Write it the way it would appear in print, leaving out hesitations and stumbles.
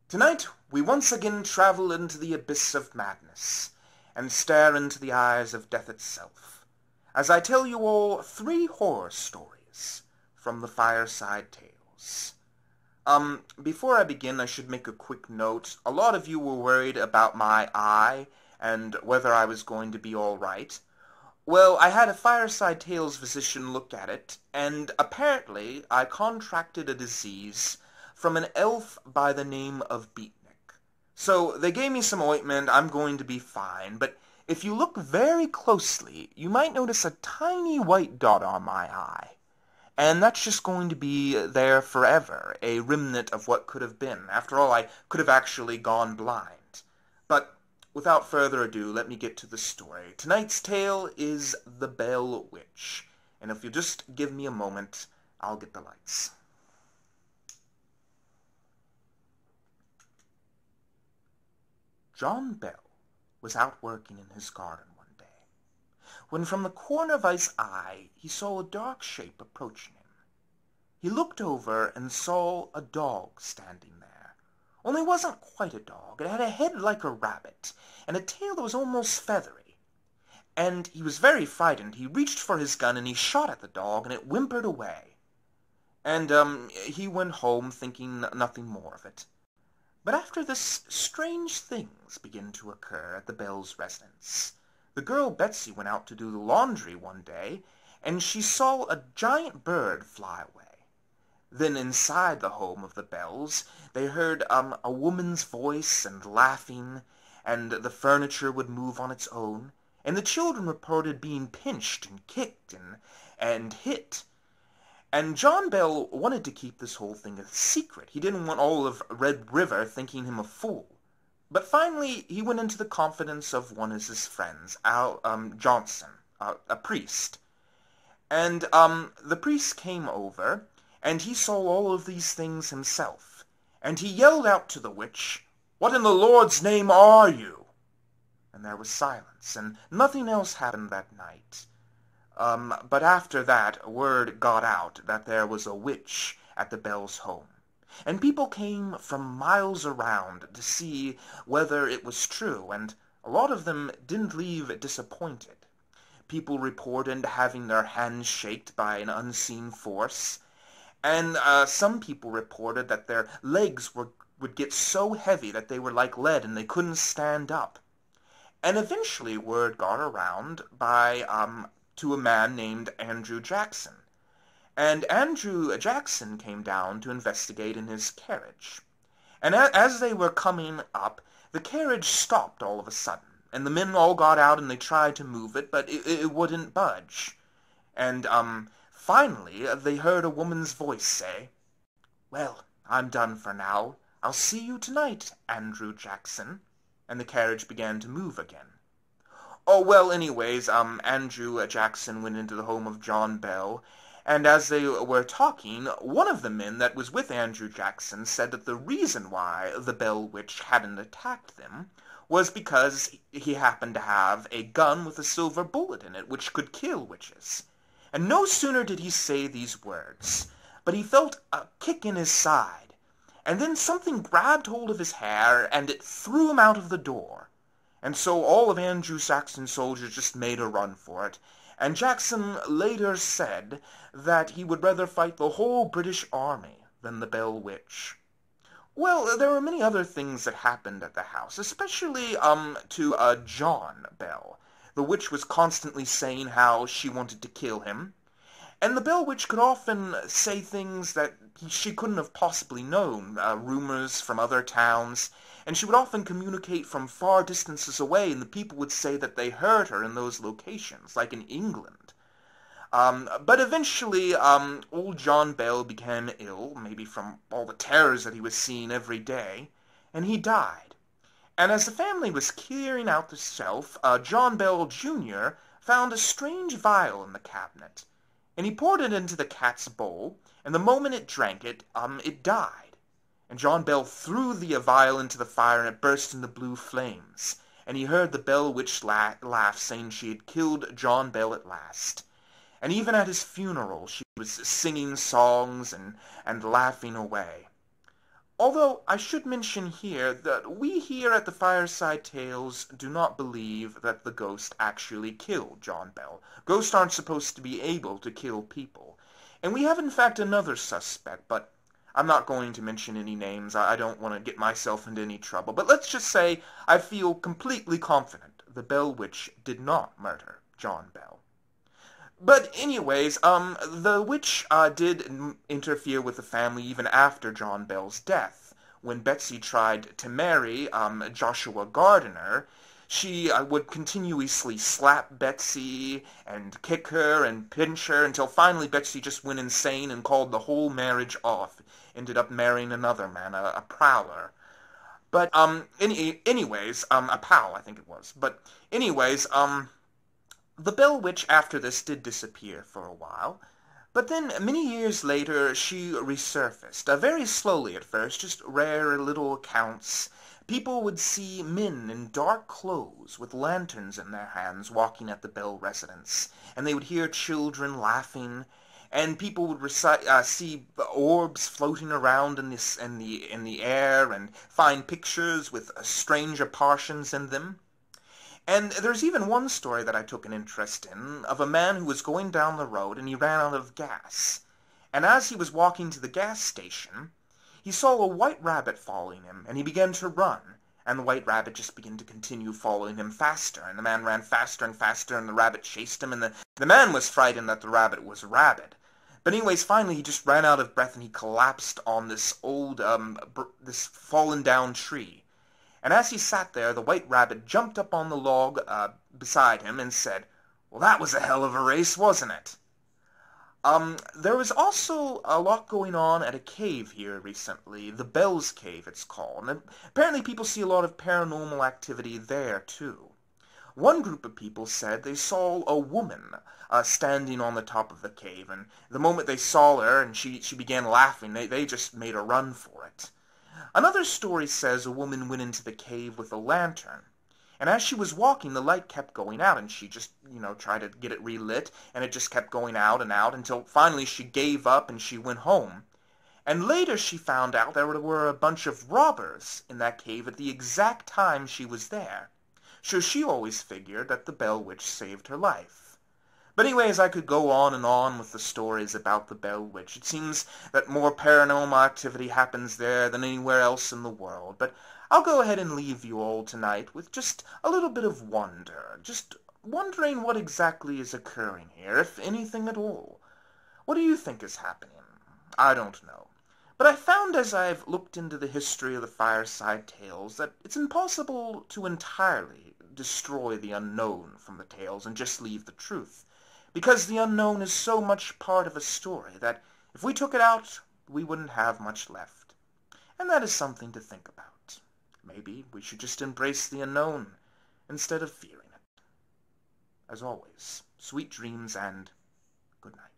Tonight, we once again travel into the abyss of madness, and stare into the eyes of death itself, as I tell you all 3 horror stories from the Fireside Tales. Before I begin, I should make a quick note. A lot of you were worried about my eye, and whether I was going to be alright. Well, I had a Fireside Tales physician look at it, and apparently I contracted a disease from an elf by the name of Beatnik. So they gave me some ointment. I'm going to be fine, but if you look very closely, you might notice a tiny white dot on my eye. And that's just going to be there forever, a remnant of what could have been. After all, I could have actually gone blind. But without further ado, let me get to the story. Tonight's tale is The Bell Witch. And if you'll just give me a moment, I'll get the lights. John Bell was out working in his garden one day, when from the corner of his eye he saw a dark shape approaching him. He looked over and saw a dog standing there. Only it wasn't quite a dog. It had a head like a rabbit, and a tail that was almost feathery. And he was very frightened. He reached for his gun and he shot at the dog, and it whimpered away. And he went home thinking nothing more of it. But after this, strange things began to occur at the Bell's residence. The girl Betsy went out to do the laundry one day, and she saw a giant bird fly away. Then inside the home of the Bells, they heard a woman's voice and laughing, and the furniture would move on its own, and the children reported being pinched and kicked and hit. And John Bell wanted to keep this whole thing a secret. He didn't want all of Red River thinking him a fool. But finally, he went into the confidence of one of his friends, Al Johnson, a priest. And the priest came over, and he saw all of these things himself. And he yelled out to the witch, "What in the Lord's name are you?" And there was silence, and nothing else happened that night. But after that, word got out that there was a witch at the Bell's home. And people came from miles around to see whether it was true, and a lot of them didn't leave disappointed. People reported having their hands shaken by an unseen force, and some people reported that their legs would get so heavy that they were like lead and they couldn't stand up. And eventually word got around to a man named Andrew Jackson. And Andrew Jackson came down to investigate in his carriage. And as they were coming up, the carriage stopped all of a sudden. And the men all got out and they tried to move it, but it wouldn't budge. And finally they heard a woman's voice say, "Well, I'm done for now. I'll see you tonight, Andrew Jackson." And the carriage began to move again. Oh, well, anyways, Andrew Jackson went into the home of John Bell, and as they were talking, one of the men that was with Andrew Jackson said that the reason why the Bell Witch hadn't attacked them was because he happened to have a gun with a silver bullet in it, which could kill witches. And no sooner did he say these words, but he felt a kick in his side, and then something grabbed hold of his hair, and it threw him out of the door. And so all of Andrew Jackson's soldiers just made a run for it, and Jackson later said that he would rather fight the whole British army than the Bell Witch. Well, there were many other things that happened at the house, especially to John Bell. The witch was constantly saying how she wanted to kill him, and the Bell Witch could often say things that she couldn't have possibly known, rumors from other towns, and she would often communicate from far distances away, and the people would say that they heard her in those locations, like in England. But eventually, old John Bell became ill, maybe from all the terrors that he was seeing every day, and he died. And as the family was clearing out the shelf, John Bell Jr. found a strange vial in the cabinet, and he poured it into the cat's bowl, and the moment it drank it, it died. And John Bell threw the vial into the fire, and it burst into blue flames. And he heard the Bell Witch laugh, saying she had killed John Bell at last. And even at his funeral, she was singing songs and laughing away. Although I should mention here that we here at the Fireside Tales do not believe that the ghost actually killed John Bell. Ghosts aren't supposed to be able to kill people. And we have in fact another suspect, but I'm not going to mention any names. I don't want to get myself into any trouble. But let's just say I feel completely confident the Bell Witch did not murder John Bell. But anyways, the witch did interfere with the family even after John Bell's death. When Betsy tried to marry Joshua Gardiner, she would continuously slap Betsy and kick her and pinch her until finally Betsy just went insane and called the whole marriage off. Ended up marrying another man, a prowler. But anyways, a pal, I think it was. But anyways, the Bell Witch after this did disappear for a while, but then many years later she resurfaced, very slowly at first, just rare little accounts. People would see men in dark clothes with lanterns in their hands walking at the Bell residence, and they would hear children laughing, and people would see orbs floating around in the air and find pictures with strange apparitions in them. And there's even one story that I took an interest in, of a man who was going down the road and he ran out of gas. And as he was walking to the gas station, he saw a white rabbit following him, and he began to run. And the white rabbit just began to continue following him faster, and the man ran faster and faster, and the rabbit chased him, and the man was frightened that the rabbit was rabid. But anyways, finally he just ran out of breath, and he collapsed on this old, this fallen down tree. And as he sat there, the white rabbit jumped up on the log beside him and said, "Well, that was a hell of a race, wasn't it?" There was also a lot going on at a cave here recently, the Bell's Cave it's called, and apparently people see a lot of paranormal activity there too. One group of people said they saw a woman standing on the top of the cave, and the moment they saw her and she began laughing, they just made a run for it. Another story says a woman went into the cave with a lantern, and as she was walking, the light kept going out, and she just, tried to get it relit, and it just kept going out and out until finally she gave up and she went home. And later she found out there were a bunch of robbers in that cave at the exact time she was there. So she always figured that the Bell Witch saved her life. But anyways, I could go on and on with the stories about the Bell Witch. It seems that more paranormal activity happens there than anywhere else in the world. But I'll go ahead and leave you all tonight with just a little bit of wonder. Just wondering what exactly is occurring here, if anything at all. What do you think is happening? I don't know. But I found as I've looked into the history of the Fireside Tales that it's impossible to entirely destroy the unknown from the tales and just leave the truth. Because the unknown is so much part of a story that if we took it out, we wouldn't have much left. And that is something to think about. Maybe we should just embrace the unknown instead of fearing it. As always, sweet dreams and good night.